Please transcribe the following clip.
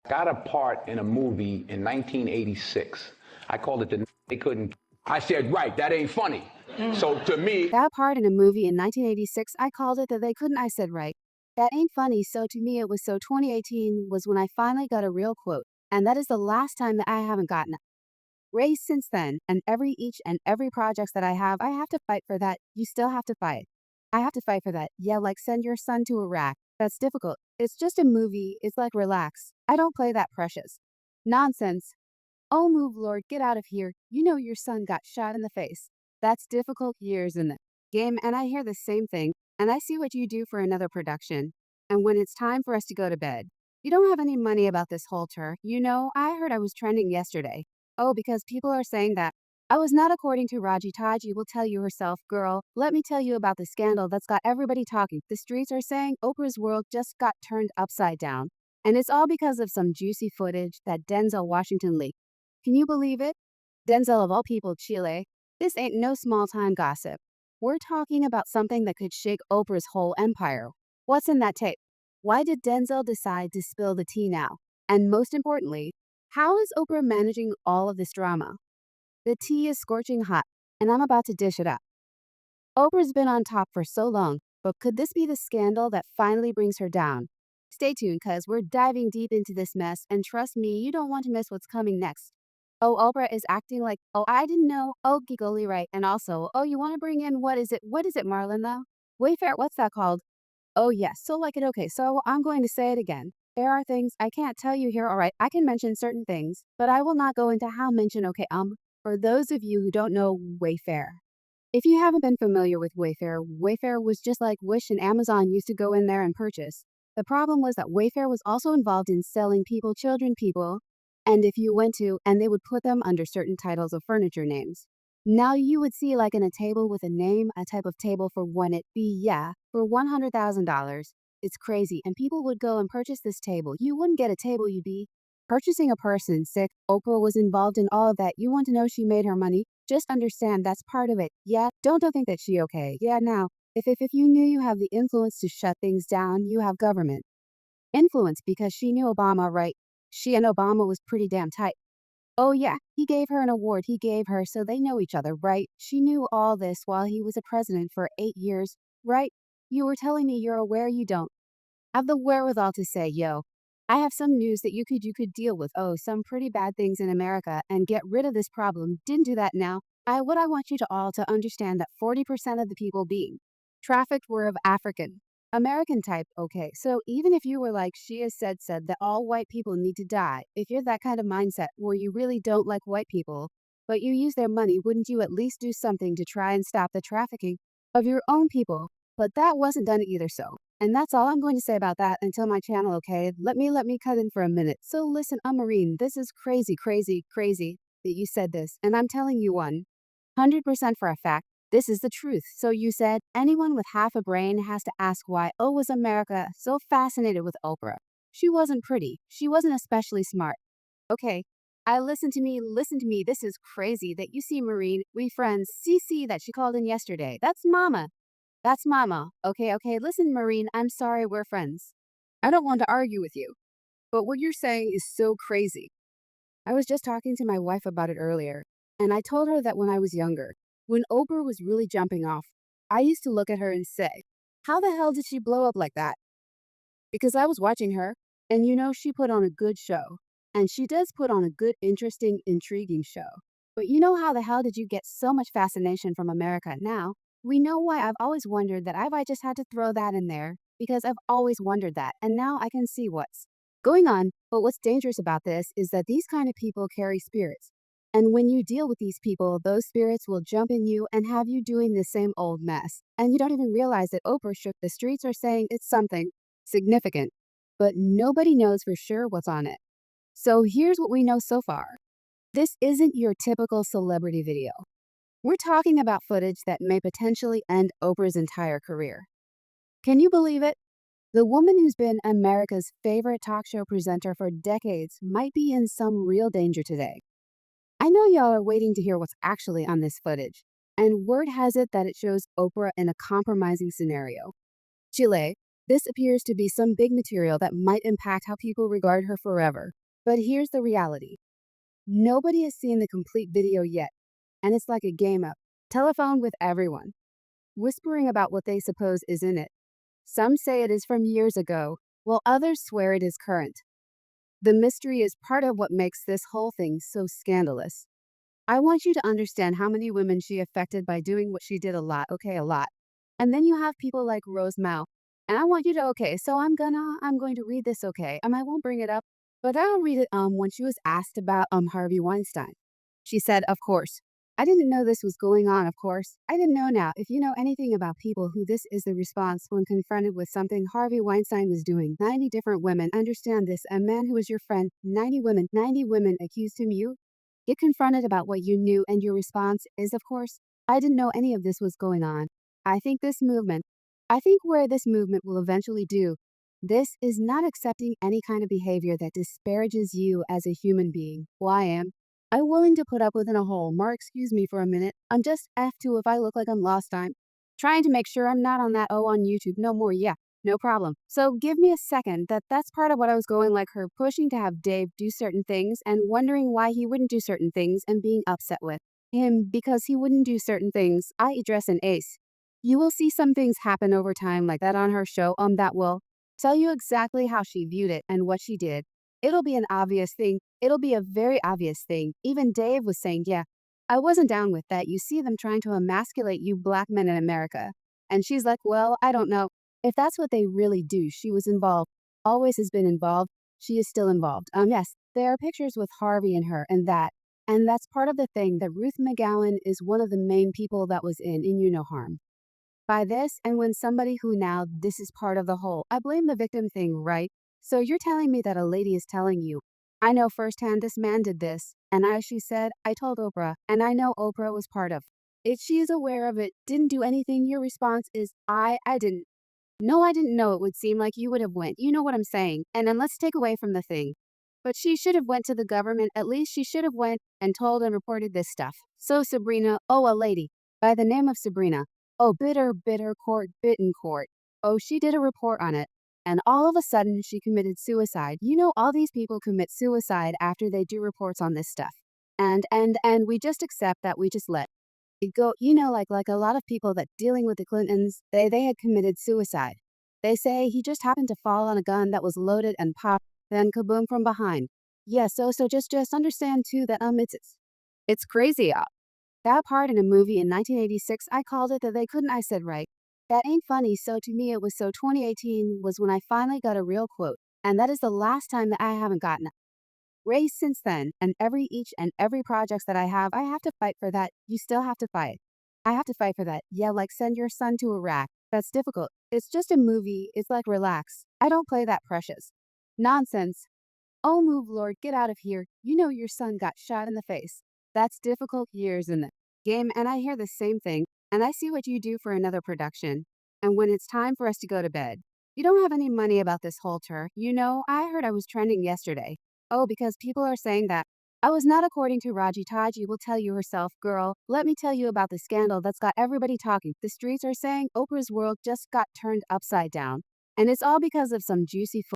Got a part in a movie in 1986. I called it They Couldn't. I said, right, that ain't funny. So to me, That part in a movie in 1986, I called it that they couldn't. I said, right. That ain't funny. So to me, it was so 2018 was when I finally got a real quote. And that is the last time that I haven't gotten it. Raised since then, and each and every project that I have to fight for that. You still have to fight. I have to fight for that. Yeah, like send your son to Iraq. That's difficult. It's just a movie. It's like relax. I don't play that precious. Nonsense. Oh, move, Lord, get out of here. You know your son got shot in the face. That's difficult years in the game, and I hear the same thing, and I see what you do for another production. And when it's time for us to go to bed, you don't have any money about this whole tour. You know, I heard I was trending yesterday. Oh, because people are saying that. I was not according to Raji Taji will tell you herself, girl. Let me tell you about the scandal that's got everybody talking. The streets are saying Oprah's world just got turned upside down. And it's all because of some juicy footage that Denzel Washington leaked. Can you believe it? Denzel, of all people, Chile. This ain't no small time gossip. We're talking about something that could shake Oprah's whole empire. What's in that tape? Why did Denzel decide to spill the tea now? And most importantly, how is Oprah managing all of this drama? The tea is scorching hot, and I'm about to dish it up. Oprah's been on top for so long, but could this be the scandal that finally brings her down? Stay tuned, cuz we're diving deep into this mess, and trust me, you don't want to miss what's coming next. Oh, Oprah is acting like, oh, I didn't know. Oh, giggly right. And also, oh, you want to bring in, what is it? What is it, Marlon, though? Wayfair, what's that called? Oh, yes, so like it. Okay, so I'm going to say it again. There are things I can't tell you here. All right, I can mention certain things, but I will not go into how mention. Okay, for those of you who don't know Wayfair, if you haven't been familiar with Wayfair, Wayfair was just like Wish and Amazon used to go in there and purchase. The problem was that Wayfair was also involved in selling children people, and if you went to, and they would put them under certain titles of furniture names. Now you would see like in a table with a name, a type of table for when it be, yeah, for $100,000. It's crazy, and people would go and purchase this table. You wouldn't get a table, you'd be purchasing a person sick. Oprah was involved in all of that. You want to know she made her money? Just understand that's part of it. Yeah, don't think that she okay. Yeah, now, if you knew you have the influence to shut things down, you have government influence because she knew Obama, right? She and Obama was pretty damn tight. Oh yeah, he gave her an award. He gave her so they know each other, right? She knew all this while he was a president for 8 years, right? You were telling me you're aware you don't have the wherewithal to say, yo, I have some news that you could deal with. Oh, some pretty bad things in America and get rid of this problem. Didn't do that now. I want you to all to understand that 40% of the people being trafficked were of African American type. Okay, so even if you were like she has said that all white people need to die, if you're that kind of mindset where you really don't like white people, but you use their money, wouldn't you at least do something to try and stop the trafficking of your own people? But that wasn't done either, so. And that's all I'm going to say about that until my channel, okay? Let me cut in for a minute. So listen, Marine, this is crazy, crazy, crazy that you said this, and I'm telling you 100% for a fact. This is the truth. So you said anyone with half a brain has to ask why, oh, was America so fascinated with Oprah? She wasn't pretty. She wasn't especially smart. Okay, listen to me. This is crazy that you see Marine, we friends, CC that she called in yesterday. That's Mama. That's Mama. Okay, listen, Marine, I'm sorry we're friends. I don't want to argue with you, but what you're saying is so crazy. I was just talking to my wife about it earlier, and I told her that when I was younger, when Oprah was really jumping off, I used to look at her and say, how the hell did she blow up like that? Because I was watching her, and you know, she put on a good show. And she does put on a good, interesting, intriguing show. But you know, how the hell did you get so much fascination from America now? We know why. I've always wondered that. I just had to throw that in there because I've always wondered that. And now I can see what's going on. But what's dangerous about this is that these kind of people carry spirits. And when you deal with these people, those spirits will jump in you and have you doing the same old mess. And you don't even realize that Oprah shook the streets are saying it's something significant, but nobody knows for sure what's on it. So here's what we know so far. This isn't your typical celebrity video. We're talking about footage that may potentially end Oprah's entire career. Can you believe it? The woman who's been America's favorite talk show presenter for decades might be in some real danger today. I know y'all are waiting to hear what's actually on this footage, and word has it that it shows Oprah in a compromising scenario. Chile, This appears to be some big material that might impact how people regard her forever. But here's the reality. Nobody has seen the complete video yet, and it's like a game of telephone with everyone, whispering about what they suppose is in it. Some say it is from years ago, while others swear it is current. The mystery is part of what makes this whole thing so scandalous. I want you to understand how many women she affected by doing what she did a lot, okay, a lot. And then you have people like Rose Mao. And I want you to, okay, so I'm going to read this, okay. I won't bring it up, but I'll read it when she was asked about Harvey Weinstein. She said, of course. I didn't know this was going on, of course. I didn't know now. If you know anything about people who this is the response when confronted with something Harvey Weinstein was doing, 90 different women understand this. A man who was your friend, 90 women accused him you. Get confronted about what you knew, and your response is, of course, I didn't know any of this was going on. I think where this movement will eventually do, this is not accepting any kind of behavior that disparages you as a human being. Well, I'm willing to put up with in a hole. Mark, excuse me for a minute. I'm just F2 if I look like I'm lost time. Trying to make sure I'm not on that on YouTube no more. Yeah, no problem. So give me a second. That's part of what I was going like her pushing to have Dave do certain things and wondering why he wouldn't do certain things and being upset with him because he wouldn't do certain things. I address an ace. You will see some things happen over time like that on her show that will tell you exactly how she viewed it and what she did. It'll be an obvious thing. It'll be a very obvious thing. Even Dave was saying, yeah, I wasn't down with that. You see them trying to emasculate you black men in America. And she's like, well, I don't know. If that's what they really do, she was involved, always has been involved. She is still involved. Yes, there are pictures with Harvey and her and that. And that's part of the thing that Ruth McGowan is one of the main people that was in You No Harm. By this, and when somebody who now this is part of the whole, I blame the victim thing, right? So you're telling me that a lady is telling you, I know firsthand this man did this, and as she said, I told Oprah, and I know Oprah was part of. If she is aware of it, didn't do anything, your response is, I didn't. No, I didn't know. It would seem like you would have went. You know what I'm saying? And then let's take away from the thing. But she should have went to the government. At least she should have went and told and reported this stuff. So Sabrina, a lady by the name of Sabrina. Oh, bitter court, bitten court. Oh, she did a report on it. And all of a sudden she committed suicide. You know, all these people commit suicide after they do reports on this stuff. And we just accept that we just let it go. You know, like a lot of people that dealing with the Clintons, they had committed suicide. They say he just happened to fall on a gun that was loaded and popped, then kaboom from behind. Yeah, so just understand too that it's crazy. That part in a movie in 1986, I called it that they couldn't I said right. That ain't funny, so to me it was so 2018 was when I finally got a real quote. And that is the last time that I haven't gotten a raise since then. And each and every project that I have to fight for that. You still have to fight. I have to fight for that. Yeah, like send your son to Iraq. That's difficult. It's just a movie. It's like relax. I don't play that precious. Nonsense. Oh, move, Lord, get out of here. You know your son got shot in the face. That's difficult years in the game, and I hear the same thing, and I see what you do for another production. And when it's time for us to go to bed, you don't have any money about this whole tour. You know, I heard I was trending yesterday. Oh, because people are saying that. I was not according to Raji. Taji will tell you herself, girl, let me tell you about the scandal that's got everybody talking. The streets are saying Oprah's world just got turned upside down. And it's all because of some juicy